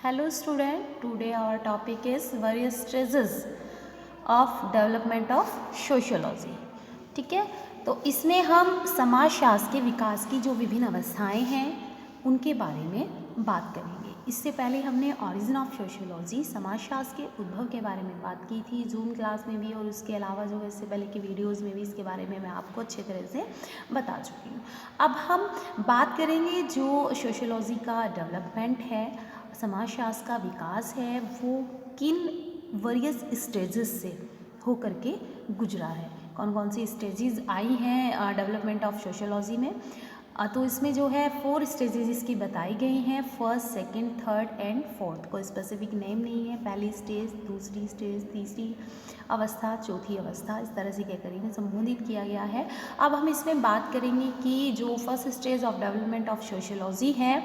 Hello student, today our topic is various stages of development of sociology. ठीक है, तो इसमें हम समाजशास्त्र के विकास की जो विभिन्न अवस्थाएं हैं उनके बारे में बात करेंगे। इससे पहले हमने ऑरिजिन ऑफ सोशियोलॉजी समाजशास्त्र के उद्भव के बारे में बात की थी जून क्लास में भी, और उसके अलावा जो है इससे पहले की वीडियोज़ में भी इसके बारे में मैं आपको अच्छे तरह से बता चुकी हूँ। अब हम बात करेंगे जो सोशियोलॉजी का डेवलपमेंट है, समाजशास्त्र का विकास है, वो किन वेरियस स्टेजेस से होकर के गुजरा है, कौन कौन सी स्टेजेस आई हैं डेवलपमेंट ऑफ सोशियोलॉजी में। तो इसमें जो है 4 स्टेजेस इसकी बताई गई हैं, first, second, third and fourth. कोई स्पेसिफिक नेम नहीं है, पहली स्टेज, दूसरी स्टेज, तीसरी अवस्था, चौथी अवस्था, इस तरह से क्या करेंगे संबोधित किया गया है। अब हम इसमें बात करेंगे कि जो first stage of development of sociology है,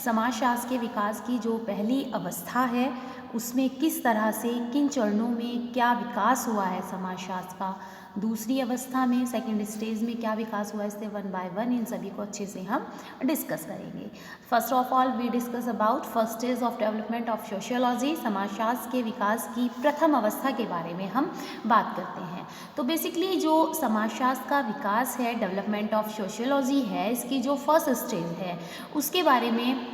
समाजशास्त्र के विकास की जो पहली अवस्था है, उसमें किस तरह से किन चरणों में क्या विकास हुआ है समाजशास्त्र का। दूसरी अवस्था में, सेकंड स्टेज में क्या विकास हुआ है, इससे 1 बाय 1 इन सभी को अच्छे से हम डिस्कस करेंगे। First of all we discuss about first stage of development of sociology. समाजशास्त्र के विकास की प्रथम अवस्था के बारे में हम बात करते हैं। तो बेसिकली जो समाजशास्त्र का विकास है, डेवलपमेंट ऑफ सोशियोलॉजी है, इसकी जो फर्स्ट स्टेज है उसके बारे में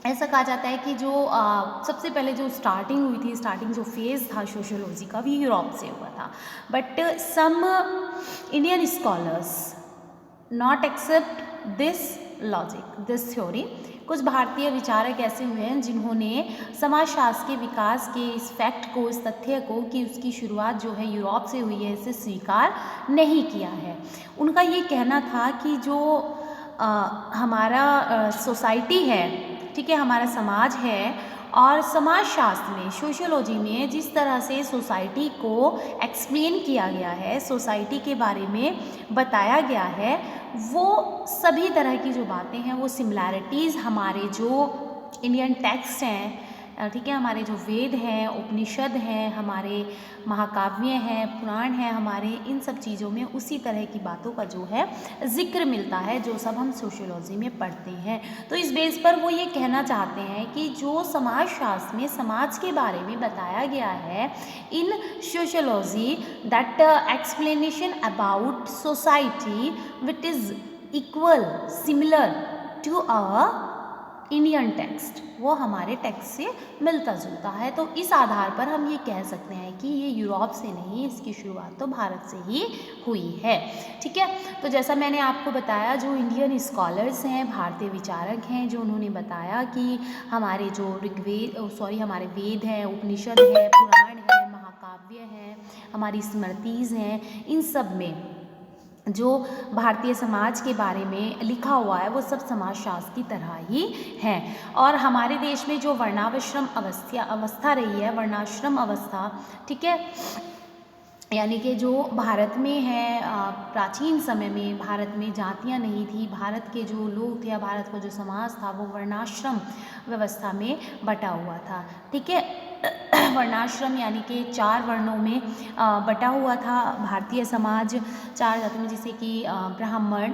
ऐसा कहा जाता है कि जो सबसे पहले जो स्टार्टिंग हुई थी, स्टार्टिंग जो फेज़ था सोशियोलॉजी का, भी यूरोप से हुआ था। But some Indian scholars not accept this logic, this theory. कुछ भारतीय विचारक ऐसे हुए हैं जिन्होंने समाजशास्त्र के विकास के इस फैक्ट को, इस तथ्य को कि उसकी शुरुआत जो है यूरोप से हुई है, इसे स्वीकार नहीं किया है। उनका ये कहना था कि जो हमारा सोसाइटी है, ठीक है, हमारा समाज है, और समाजशास्त्र में, सोशियोलॉजी में जिस तरह से सोसाइटी को एक्सप्लेन किया गया है, सोसाइटी के बारे में बताया गया है, वो सभी तरह की जो बातें हैं वो सिमिलैरिटीज़ हमारे जो इंडियन टेक्स्ट हैं, ठीक है, हमारे जो वेद हैं, उपनिषद हैं, हमारे महाकाव्य हैं, पुराण हैं हमारे, इन सब चीज़ों में उसी तरह की बातों का जो है जिक्र मिलता है जो सब हम सोशियोलॉजी में पढ़ते हैं। तो इस बेस पर वो ये कहना चाहते हैं कि जो समाजशास्त्र में समाज के बारे में बताया गया है in sociology, that explanation about society which is equal, similar to our Indian text, वो हमारे टेक्स्ट से मिलता जुलता है। तो इस आधार पर हम ये कह सकते हैं कि ये यूरोप से नहीं, इसकी शुरुआत तो भारत से ही हुई है। ठीक है, तो जैसा मैंने आपको बताया, जो इंडियन स्कॉलर्स हैं, भारतीय विचारक हैं, जो उन्होंने बताया कि हमारे जो हमारे वेद हैं, उपनिषद है, पुराण है, महाकाव्य हैं, हमारी स्मृतिज़ हैं, इन सब में जो भारतीय समाज के बारे में लिखा हुआ है वो सब समाजशास्त्र की तरह ही है। और हमारे देश में जो वर्णाश्रम अवस्था रही है, वर्णाश्रम अवस्था, ठीक है, यानी कि जो भारत में है, प्राचीन समय में भारत में जातियां नहीं थी, भारत के जो लोग थे या भारत का जो समाज था वो वर्णाश्रम व्यवस्था में बटा हुआ था। ठीक है, वर्णाश्रम यानी कि 4 वर्णों में बटा हुआ था भारतीय समाज, 4 जातियों में, जैसे कि ब्राह्मण,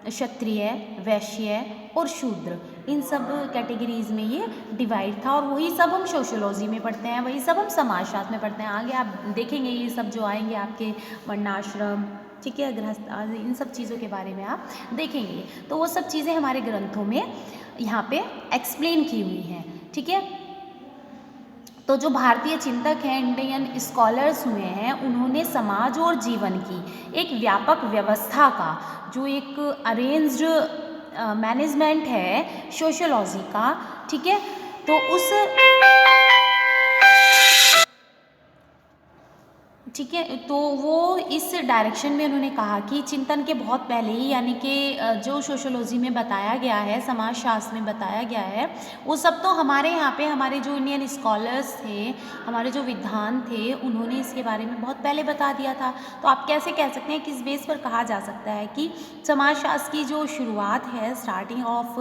क्षत्रिय, वैश्य और शूद्र, इन सब कैटेगरीज़ में ये डिवाइड था। और वही सब हम सोशियोलॉजी में पढ़ते हैं, वही सब हम समाजशास्त्र में पढ़ते हैं। आगे आप देखेंगे ये सब जो आएंगे आपके वर्णाश्रम, ठीक है, गृहस्थ, इन सब चीज़ों के बारे में आप देखेंगे। तो वो सब चीज़ें हमारे ग्रंथों में यहाँ पे एक्सप्लेन की हुई हैं। ठीक है, तो जो भारतीय चिंतक हैं, इंडियन स्कॉलर्स हुए हैं, उन्होंने समाज और जीवन की एक व्यापक व्यवस्था का, जो एक अरेंज्ड मैनेजमेंट है सोशियोलॉजी का, ठीक है, तो उस, ठीक है, तो वो इस डायरेक्शन में उन्होंने कहा कि चिंतन के बहुत पहले ही, यानी कि जो सोशियोलॉजी में बताया गया है, समाजशास्त्र में बताया गया है, वो सब तो हमारे यहाँ पे हमारे जो इंडियन स्कॉलर्स थे, हमारे जो विद्वान थे, उन्होंने इसके बारे में बहुत पहले बता दिया था। तो आप कैसे कह सकते हैं, किस बेस पर कहा जा सकता है कि समाजशास्त्र की जो शुरुआत है, स्टार्टिंग ऑफ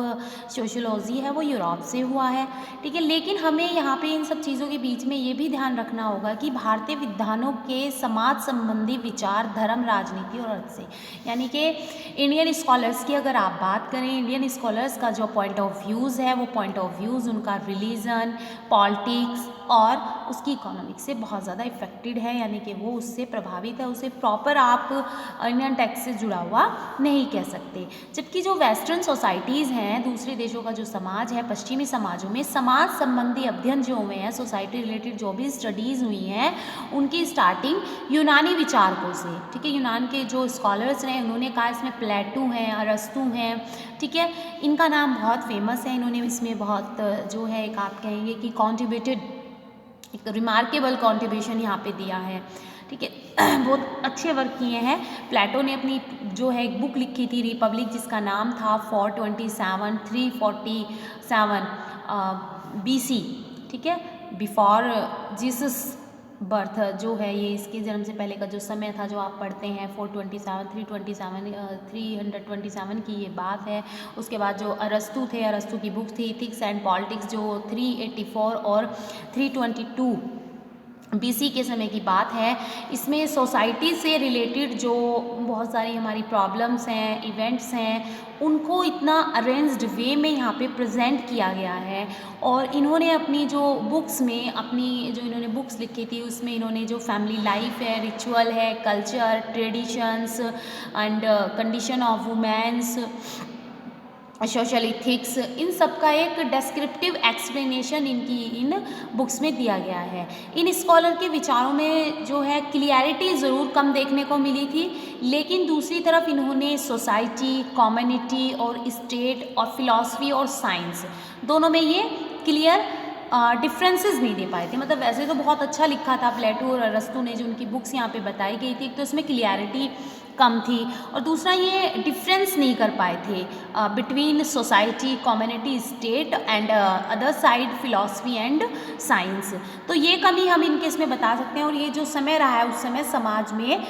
सोशियोलॉजी है, वो यूरोप से हुआ है। ठीक है, लेकिन हमें यहाँ पे इन सब चीज़ों के बीच में ये भी ध्यान रखना होगा कि भारतीय विद्वानों के थे समाज संबंधी विचार, धर्म, राजनीति और अर्थ से। यानी कि इंडियन स्कॉलर्स की अगर आप बात करें, इंडियन स्कॉलर्स का जो पॉइंट ऑफ व्यूज़ है वो पॉइंट ऑफ व्यूज़ उनका रिलीजन, पॉलिटिक्स और उसकी इकोनॉमिक्स से बहुत ज़्यादा इफेक्टेड है, यानी कि वो उससे प्रभावित है, उसे प्रॉपर आप इंडियन टेक्स्ट से जुड़ा हुआ नहीं कह सकते। जबकि जो वेस्टर्न सोसाइटीज़ हैं, दूसरे देशों का जो समाज है, पश्चिमी समाजों में समाज संबंधी अध्ययन जो हुए हैं, सोसाइटी रिलेटेड जो भी स्टडीज़ हुई हैं, उनकी स्टार्टिंग यूनानी विचारकों से, ठीक है। यूनान के जो स्कॉलर्स हैं उन्होंने कहा इसमें प्लेटो हैं, अरस्तु हैं, ठीक है, इनका नाम बहुत फेमस है। इन्होंने इसमें बहुत जो है एक आप कहेंगे कि कॉन्ट्रीब्यूटेड, एक रिमार्केबल कॉन्ट्रीब्यूशन यहाँ पे दिया है, ठीक है। बहुत अच्छे वर्क किए हैं। प्लेटो ने अपनी जो है एक बुक लिखी थी रिपब्लिक, जिसका नाम था 347 BC, ठीक है, बिफोर जीसस बर्थ जो है, ये इसके जन्म से पहले का जो समय था जो आप पढ़ते हैं 327 की ये बात है। उसके बाद जो अरस्तु थे, अरस्तु की बुक थी इथिक्स एंड पॉलिटिक्स जो 384 और 322 BC के समय की बात है। इसमें सोसाइटी से रिलेटेड जो बहुत सारी हमारी प्रॉब्लम्स हैं, इवेंट्स हैं, उनको इतना अरेंज्ड वे में यहाँ पे प्रेजेंट किया गया है। और इन्होंने अपनी जो बुक्स में, अपनी जो इन्होंने बुक्स लिखी थी उसमें इन्होंने जो फैमिली लाइफ है, रिचुअल है, culture, traditions and condition of womens, social ethics, इन सब का एक डेस्क्रिप्टिव एक्सप्लेनेशन इनकी इन बुक्स में दिया गया है। इन स्कॉलर के विचारों में जो है क्लियरिटी ज़रूर कम देखने को मिली थी, लेकिन दूसरी तरफ इन्होंने सोसाइटी, कम्युनिटी और स्टेट और फिलॉसफी और साइंस दोनों में ये क्लियर डिफरेंसेस नहीं दे पाए थे। मतलब वैसे तो बहुत अच्छा लिखा था प्लेटो और अरस्तु ने, जो उनकी बुक्स यहाँ पे बताई गई थी, तो उसमें क्लियरिटी कम थी, और दूसरा ये डिफरेंस नहीं कर पाए थे between society, community, state and other side philosophy and science. तो ये कमी हम इनके इसमें बता सकते हैं। और ये जो समय रहा है उस समय समाज में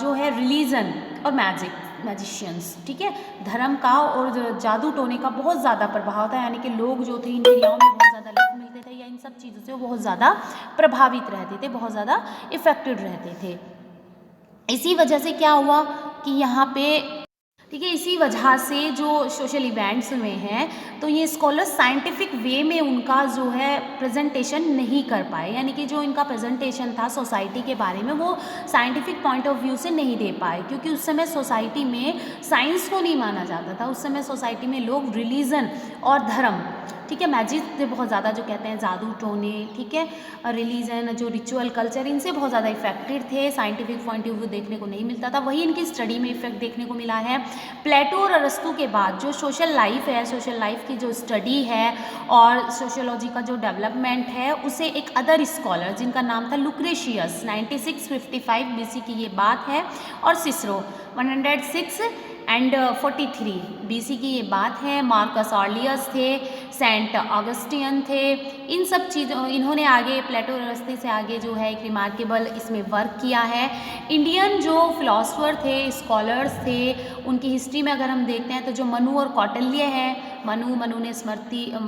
जो है रिलीजन और मैजिशियंस, ठीक है, धर्म का और जादू टोने का बहुत ज़्यादा प्रभाव था। यानी कि लोग जो थे इन क्रियाओं में बहुत ज़्यादा लिप्त मिलते थे, या इन सब चीज़ों से वो बहुत ज़्यादा प्रभावित रहते थे, बहुत ज़्यादा इफेक्टेड रहते थे। इसी वजह से क्या हुआ कि यहाँ पे, ठीक है, इसी वजह से जो सोशल इवेंट्स हुए हैं, तो ये स्कॉलर्स साइंटिफिक वे में उनका जो है प्रेजेंटेशन नहीं कर पाए। यानी कि जो इनका प्रेजेंटेशन था सोसाइटी के बारे में, वो साइंटिफिक पॉइंट ऑफ व्यू से नहीं दे पाए, क्योंकि उस समय सोसाइटी में साइंस को नहीं माना जाता था। उस समय सोसाइटी में लोग रिलीजन और धर्म, ठीक है, मैजिक से बहुत ज़्यादा, जो कहते हैं जादू टोने, ठीक है, रिलीजन, जो रिचुअल, कल्चर, इनसे बहुत ज़्यादा इफेक्टेड थे। साइंटिफिक पॉइंट ऑफ व्यू देखने को नहीं मिलता था। वही इनकी स्टडी में इफेक्ट देखने को मिला है। प्लेटो और अरस्तु के बाद जो सोशल लाइफ है, सोशल लाइफ की जो स्टडी है और सोशियोलॉजी का जो डेवलपमेंट है, उसे एक अदर स्कॉलर जिनका नाम था लुक्रेशियस, 9655 BC की ये बात है, और सिसरो 106 एंड 43 BC की ये बात है। मार्कस ऑर्लियस थे, सेंट ऑगस्टियन थे। इन सब चीज़ों, इन्होंने आगे प्लेटो और अरस्तु से आगे जो है एक रिमार्केबल इसमें वर्क किया है। इंडियन जो फिलोसफर थे, स्कॉलर्स थे, उनकी हिस्ट्री में अगर हम देखते हैं तो जो मनु और कौटिल्य है, मनु ने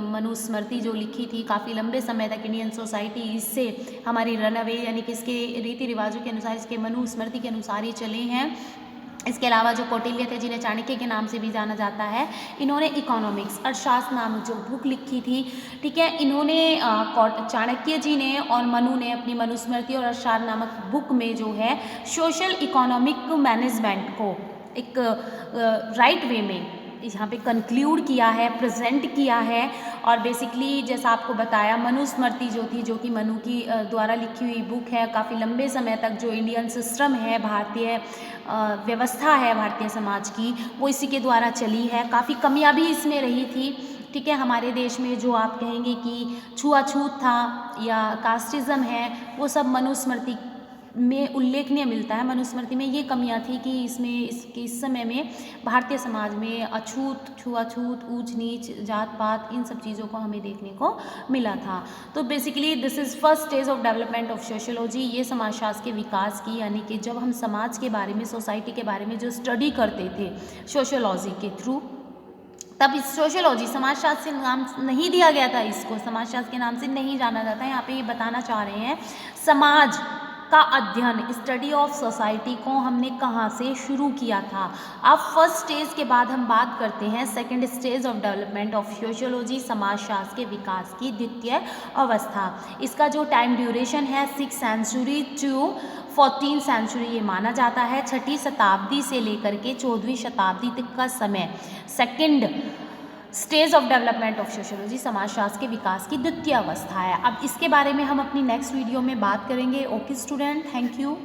मनुस्मृति जो लिखी थी काफ़ी लंबे समय तक इंडियन सोसाइटी इससे हमारी रन अवे, यानी कि इसके रीति रिवाजों के अनुसार, इसके मनुस्मृति के अनुसार ही चले हैं। इसके अलावा जो कौटिल्य थे, जिन्हें चाणक्य के नाम से भी जाना जाता है, इन्होंने इकोनॉमिक्स, अर्थशास्त्र नामक जो बुक लिखी थी, ठीक है। इन्होंने चाणक्य जी ने और मनु ने अपनी मनुस्मृति और अर्थशास्त्र नामक बुक में जो है सोशल इकोनॉमिक मैनेजमेंट को एक राइट वे में यहाँ पे कंक्लूड किया है, प्रेजेंट किया है। और बेसिकली जैसा आपको बताया, मनुस्मृति जो थी, जो कि मनु की द्वारा लिखी हुई बुक है, काफ़ी लंबे समय तक जो इंडियन सिस्टम है, भारतीय व्यवस्था है भारतीय समाज की, वो इसी के द्वारा चली है। काफ़ी कमियां भी इसमें रही थी, ठीक है। हमारे देश में जो आप कहेंगे कि छुआछूत था या कास्टिज़म है, वो सब मनुस्मृति में उल्लेखनीय मिलता है। मनुस्मृति में ये कमियां थी कि इस समय में भारतीय समाज में अछूत, छुआछूत, ऊंच नीच, जात पात, इन सब चीज़ों को हमें देखने को मिला था। तो basically this is first stage of development of sociology. ये समाजशास्त्र के विकास की, यानी कि जब हम समाज के बारे में, सोसाइटी के बारे में जो स्टडी करते थे सोशियोलॉजी के थ्रू, तब इस सोशियोलॉजी, समाजशास्त्र से नाम नहीं दिया गया था, इसको समाजशास्त्र के नाम से नहीं जाना जाता है। यहाँ पे ये बताना चाह रहे हैं समाज का अध्ययन, स्टडी ऑफ सोसाइटी को हमने कहाँ से शुरू किया था। अब फर्स्ट स्टेज के बाद हम बात करते हैं second stage of development of sociology, समाजशास्त्र के विकास की द्वितीय अवस्था। इसका जो टाइम ड्यूरेशन है 6th century to 14th century ये माना जाता है। 6ठी शताब्दी से लेकर के 14वीं शताब्दी तक का समय second stage of development of sociology, समाजशास्त्र के विकास की द्वितीय अवस्था है। अब इसके बारे में हम अपनी नेक्स्ट वीडियो में बात करेंगे। Okay student, thank you.